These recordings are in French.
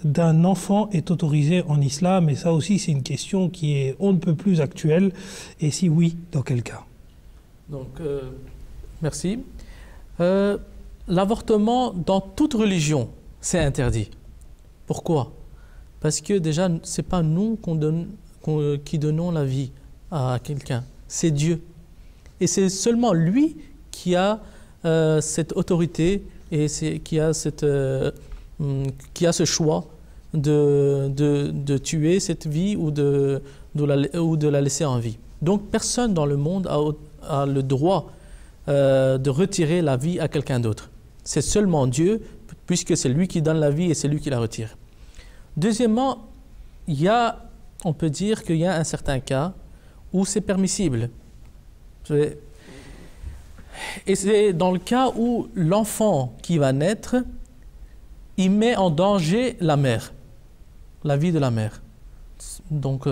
d'un enfant est autorisé en islam, et ça aussi c'est une question qui est on ne peut plus actuelle, et si oui, dans quel cas? Donc, merci. L'avortement dans toute religion, c'est interdit. Pourquoi? Parce que déjà, ce n'est pas nous qui donnons la vie à quelqu'un, c'est Dieu. Et c'est seulement lui qui a cette autorité et qui a ce choix de tuer cette vie ou de la laisser en vie. Donc personne dans le monde a le droit de retirer la vie à quelqu'un d'autre. C'est seulement Dieu, puisque c'est lui qui donne la vie et c'est lui qui la retire. Deuxièmement, on peut dire qu'il y a un certain cas où c'est permissible. Et c'est dans le cas où l'enfant qui va naître, il met en danger la mère, la vie de la mère. Donc,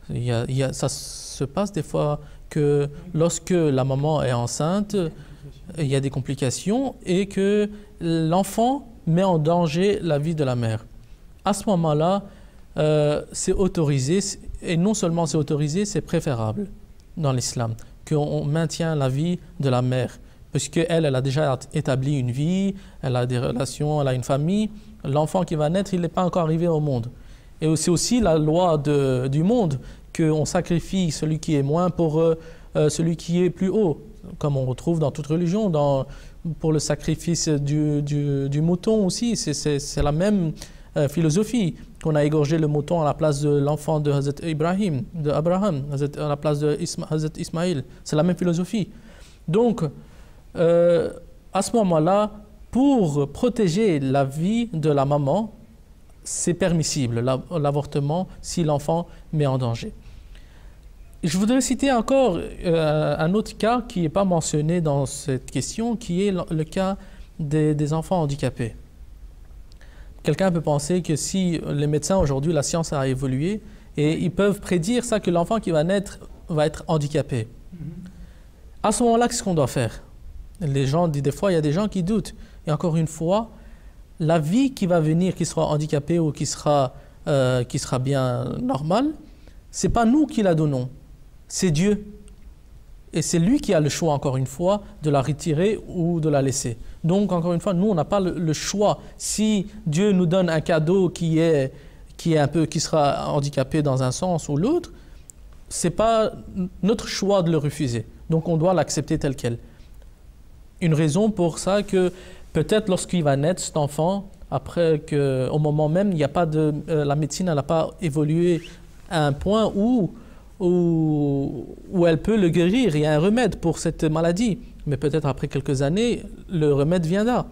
ça se passe des fois que lorsque la maman est enceinte, il y a des complications et que l'enfant met en danger la vie de la mère. À ce moment-là, c'est autorisé, et non seulement c'est autorisé, c'est préférable dans l'islam, qu'on maintient la vie de la mère, puisqu'elle a déjà établi une vie, elle a des relations, elle a une famille. L'enfant qui va naître, il n'est pas encore arrivé au monde. Et c'est aussi la loi du monde, qu'on sacrifie celui qui est moins pour celui qui est plus haut, comme on retrouve dans toute religion, pour le sacrifice du mouton aussi, c'est la même philosophie, qu'on a égorgé le mouton à la place de l'enfant de Hazrat Ibrahim, d'Abraham, à la place de Hazrat Ismaïl. C'est la même philosophie. Donc, à ce moment-là, pour protéger la vie de la maman, c'est permissible, l'avortement, si l'enfant met en danger. Je voudrais citer encore un autre cas qui n'est pas mentionné dans cette question, qui est le cas des enfants handicapés. Quelqu'un peut penser que si les médecins aujourd'hui, la science a évolué, et ils peuvent prédire ça, que l'enfant qui va naître va être handicapé. À ce moment-là, qu'est-ce qu'on doit faire? Les gens disent, des fois, il y a des gens qui doutent. Et encore une fois, la vie qui va venir, qui sera handicapée ou qui sera bien normale, ce n'est pas nous qui la donnons, c'est Dieu. Et c'est lui qui a le choix, encore une fois, de la retirer ou de la laisser. Donc, encore une fois, nous, on n'a pas le choix. Si Dieu nous donne un cadeau qui sera handicapé dans un sens ou l'autre, ce n'est pas notre choix de le refuser. Donc, on doit l'accepter tel quel. Une raison pour ça que peut-être lorsqu'il va naître, cet enfant, après qu'au moment même, il n'y a pas la médecine n'a pas évolué à un point où elle peut le guérir. Il y a un remède pour cette maladie. Mais peut-être après quelques années, le remède viendra.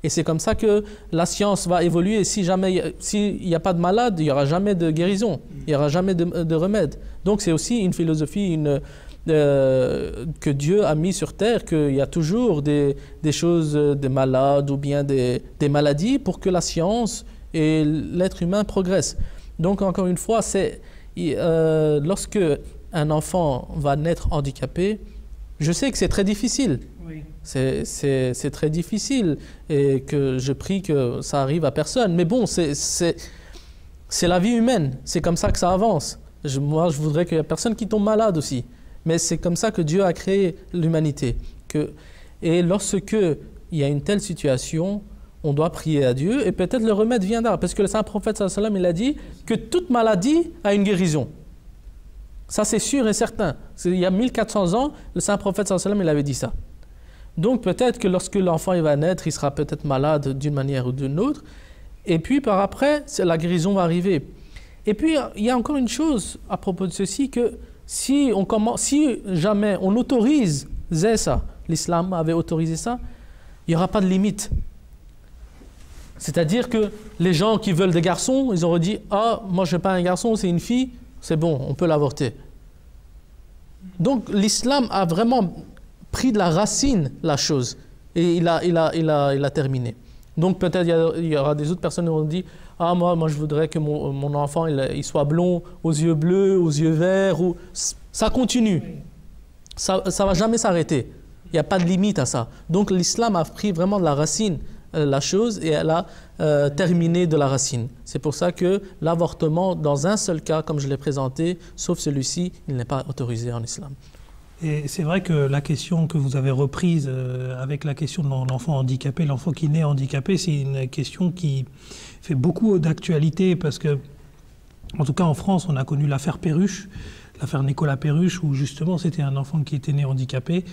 Et c'est comme ça que la science va évoluer. S'il n'y a pas de malade, il n'y aura jamais de guérison. Il n'y aura jamais de remède. Donc c'est aussi une philosophie que Dieu a mis sur terre, qu'il y a toujours des choses, des malades ou bien des maladies pour que la science et l'être humain progressent. Donc encore une fois, lorsque un enfant va naître handicapé, je sais que c'est très difficile. Oui. C'est très difficile et que je prie que ça arrive à personne. Mais bon, c'est la vie humaine. C'est comme ça que ça avance. Moi, je voudrais qu'il n'y ait personne qui tombe malade aussi. Mais c'est comme ça que Dieu a créé l'humanité. Et lorsque il y a une telle situation, on doit prier à Dieu et peut-être le remède viendra. Parce que le saint prophète sallallahu alayhi wa sallam, il a dit que toute maladie a une guérison. Ça, c'est sûr et certain. Il y a 1400 ans, le saint prophète sallallahu alayhi wa sallam, il avait dit ça. Donc peut-être que lorsque l'enfant va naître, il sera peut-être malade d'une manière ou d'une autre. Et puis par après, la guérison va arriver. Et puis il y a encore une chose à propos de ceci, que si jamais on autorisait ça, l'islam avait autorisé ça, il n'y aura pas de limite. C'est-à-dire que les gens qui veulent des garçons, ils auraient dit « Ah, moi je ne veux pas un garçon, c'est une fille, c'est bon, on peut l'avorter. » Donc l'islam a vraiment pris de la racine la chose et il a terminé. Donc peut-être il y aura des autres personnes qui vont dire « Ah, moi je voudrais que mon enfant il soit blond, aux yeux bleus, aux yeux verts. » Ça continue. Ça ne va jamais s'arrêter. Il n'y a pas de limite à ça. Donc l'islam a pris vraiment de la racine la chose et elle a terminé de la racine. C'est pour ça que l'avortement, dans un seul cas, comme je l'ai présenté, sauf celui-ci, il n'est pas autorisé en islam. Et c'est vrai que la question que vous avez reprise avec la question de l'enfant handicapé, l'enfant qui naît handicapé, c'est une question qui fait beaucoup d'actualité parce que, en tout cas en France, on a connu l'affaire Perruche, l'affaire Nicolas Perruche, où justement c'était un enfant qui était né handicapé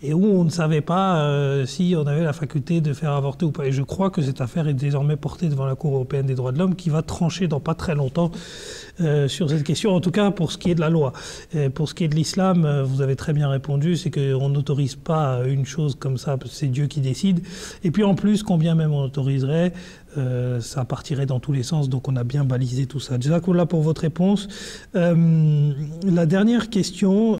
et où on ne savait pas si on avait la faculté de faire avorter ou pas. Et je crois que cette affaire est désormais portée devant la Cour européenne des droits de l'homme qui va trancher dans pas très longtemps sur cette question, en tout cas pour ce qui est de la loi. Pour ce qui est de l'islam, vous avez très bien répondu, c'est qu'on n'autorise pas une chose comme ça, c'est Dieu qui décide. Et puis en plus, combien même on autoriserait, ça partirait dans tous les sens, donc on a bien balisé tout ça. Jazakallah pour votre réponse. La dernière question,